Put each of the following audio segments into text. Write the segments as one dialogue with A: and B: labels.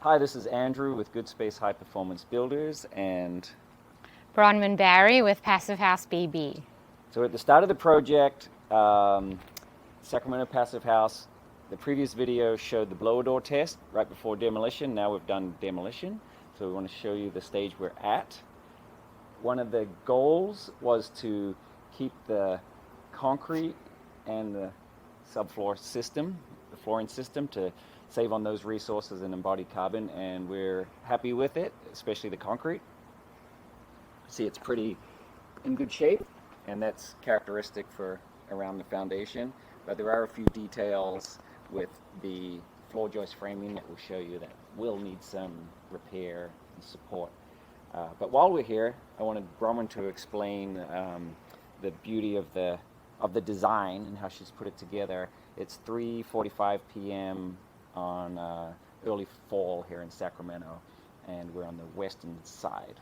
A: Hi, this is Andrew with Good Space High Performance Builders and
B: Bromwyn Berry with Passive House BB.
A: So at the start of the project, Sacramento Passive House, the previous video showed the blower door test right before demolition. Now we've done demolition. So we want to show you the stage we're at. One of the goals was to keep the concrete and the subfloor system, the flooring system, to save on those resources and embodied carbon, and we're happy with it, especially the concrete. See, it's pretty in good shape, and that's characteristic for around the foundation, but there are a few details with the floor joist framing that will show you that will need some repair and support. But while we're here, I wanted Bromwyn to explain the beauty of the design and how she's put it together. It's 3:45 p.m. on early fall here in Sacramento, and we're on the western side.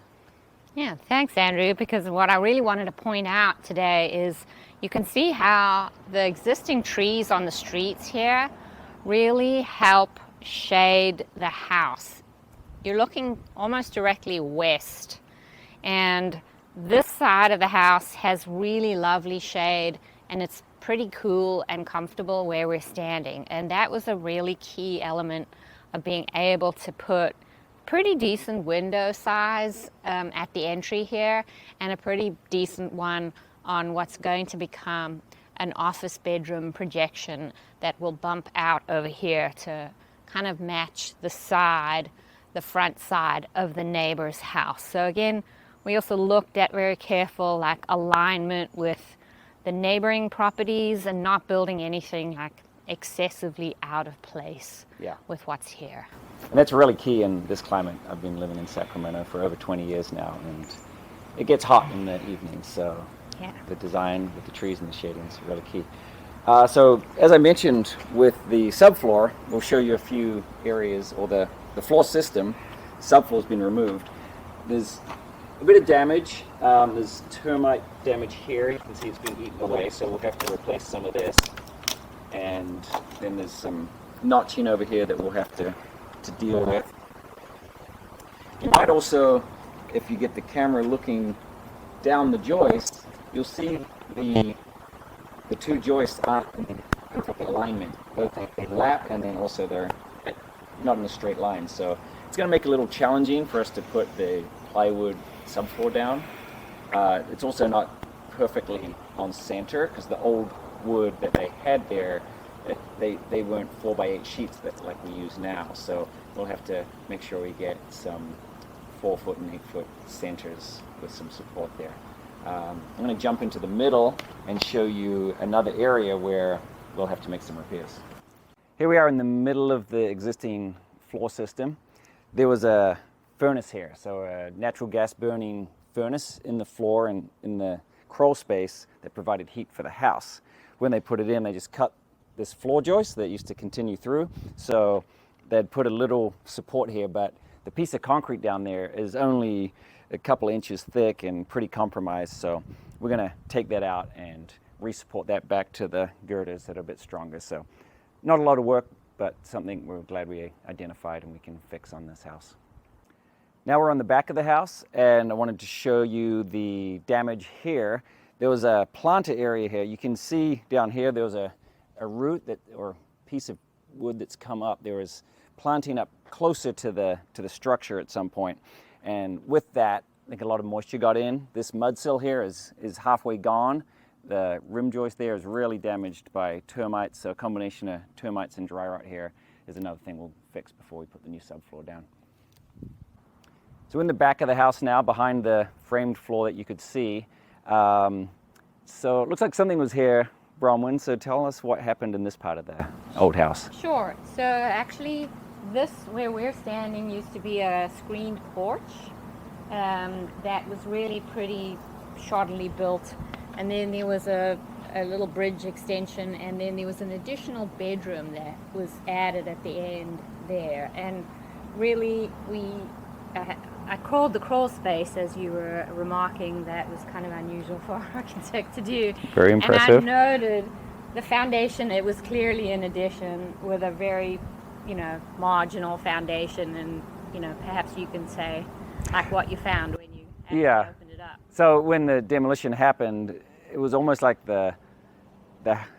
B: Yeah, thanks Andrew, because what I really wanted to point out today is you can see how the existing trees on the streets here really help shade the house. You're looking almost directly west, and this side of the house has really lovely shade, and it's pretty cool and comfortable where we're standing, and that was a really key element of being able to put pretty decent window size at the entry here, and a pretty decent one on what's going to become an office bedroom projection that will bump out over here to kind of match the front side of the neighbor's house. So again, we also looked at very careful like alignment with the neighboring properties and not building anything like excessively out of place with what's here.
A: And that's really key in this climate. I've been living in Sacramento for over 20 years now, and it gets hot in the evening, so the design with the trees and the shading is really key. So as I mentioned with the subfloor, we'll show you a few areas, or the floor system, subfloor has been removed. There's a bit of damage. There's termite damage here. You can see it's been eaten away, so we'll have to replace some of this. And then there's some notching over here that we'll have to deal with. You might also, if you get the camera looking down the joist, you'll see the two joists aren't in perfect alignment. Both they lap, and then also they're not in a straight line. So it's going to make it a little challenging for us to put the plywood subfloor down. It's also not perfectly on center because the old wood that they had there, they weren't 4x8 sheets like we use now. So we'll have to make sure we get some 4-foot and 8-foot centers with some support there. I'm going to jump into the middle and show you another area where we'll have to make some repairs. Here we are in the middle of the existing floor system. There was a furnace here, so a natural gas burning furnace in the floor and in the crawl space that provided heat for the house. When they put it in, they just cut this floor joist that used to continue through, so they'd put a little support here, but the piece of concrete down there is only a couple inches thick and pretty compromised, so we're going to take that out and re-support that back to the girders that are a bit stronger. So not a lot of work, but something we're glad we identified and we can fix on this house. Now we're on the back of the house, and I wanted to show you the damage here. There was a planter area here. You can see down here there was a root or piece of wood that's come up. There was planting up closer to the structure at some point, and with that, I think a lot of moisture got in. This mud sill here is halfway gone. The rim joist there is really damaged by termites, so a combination of termites and dry rot here is another thing we'll fix before we put the new subfloor down. So in the back of the house now, behind the framed floor that you could see, so it looks like something was here, Bromwyn, so tell us what happened in this part of the old house.
B: Sure. So actually, this where we're standing used to be a screened porch that was really pretty shoddily built, and then there was a little bridge extension, and then there was an additional bedroom that was added at the end there. And really, I crawled the crawl space, as you were remarking. That was kind of unusual for an architect to do.
A: Very impressive.
B: And I noted the foundation, it was clearly an addition with a very you know, marginal foundation, and, you know, perhaps you can say like what you found when you actually opened it up.
A: So when the demolition happened, it was almost like the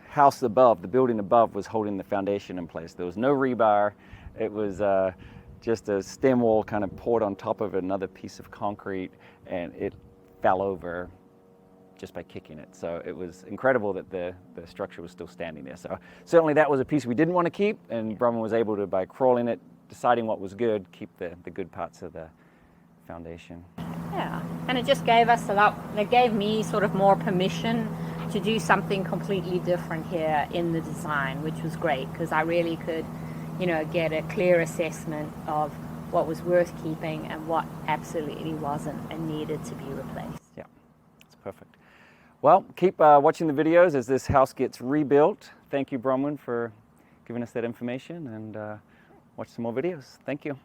A: house above, the building above, was holding the foundation in place. There was no rebar. It was just a stem wall kind of poured on top of another piece of concrete, and it fell over just by kicking it. So it was incredible that the structure was still standing there. So certainly that was a piece we didn't want to keep, and Bromwyn was able to, by crawling it, deciding what was good, keep the good parts of the foundation.
B: Yeah, and it just gave us a lot, it gave me sort of more permission to do something completely different here in the design, which was great, because I really could, you know, get a clear assessment of what was worth keeping and what absolutely wasn't and needed to be replaced.
A: Yeah, that's perfect. Well, keep watching the videos as this house gets rebuilt. Thank you, Bromwyn, for giving us that information, and watch some more videos. Thank you.